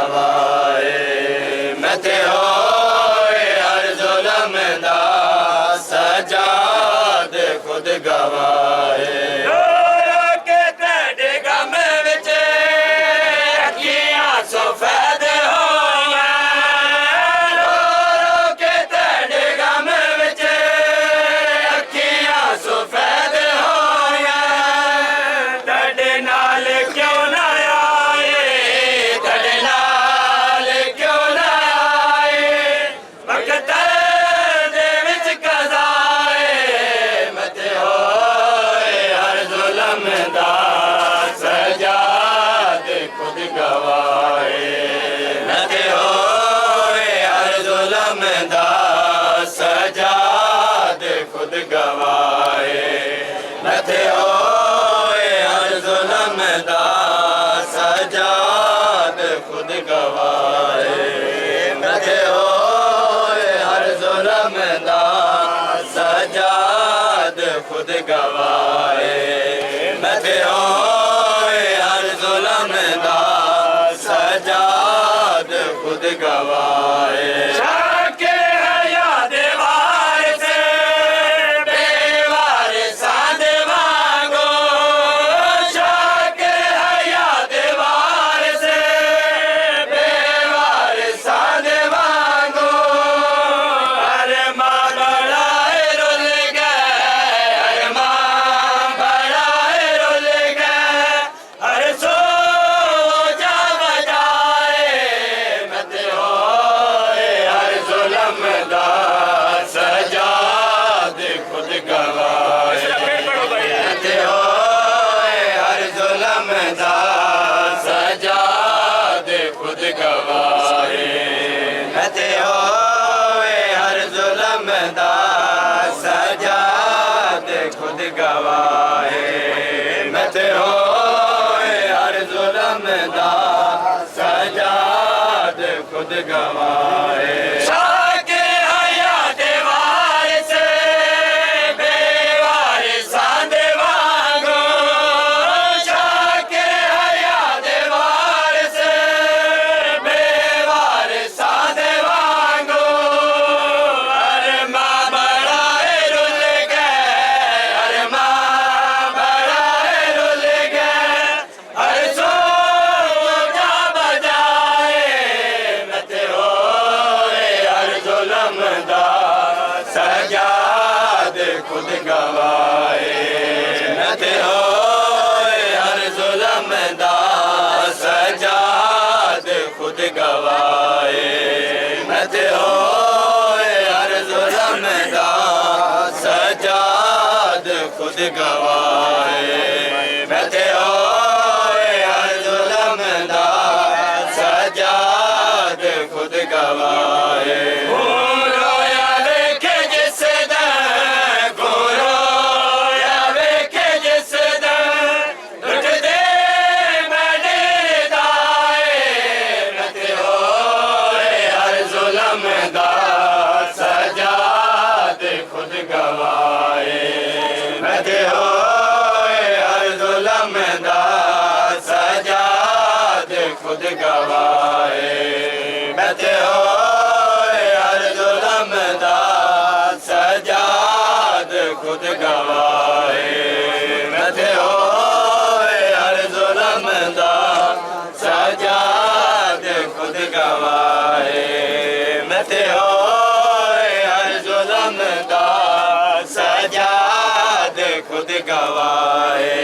गवाए मते होए हर जुल्म दा सजाद खुद गवाए सजाद खुद गवाए मथे होए हर जुल्म दा सजाद खुद गवाए मथे होए हर जुल्म दा सजाद खुद गवाए मथे होए हर जुल्म दा सजाद खुद गवाए मथे होए हर जुल्म दा सजाद खुद गवाए मथे होए हर जुल्म दा सजाद खुद गवाए खुद गवाए मथे होए हर जुल्म दा सजाद खुद गवाए मथे होए हर जुल्म दा सजाद खुद गवाए मथे होए हर जुल्म दा सजाद खुद गवाए सजाद खुद गवाए मथे होए हर जुल्म दा सजाद खुद गवाए मथे होए हर जुल्म दा सजाद खुद गवाए मथे होए हर जुल्म दा सजाद खुद गवाए मथे होए हर जुल्म दा सजाद खुद गवाए।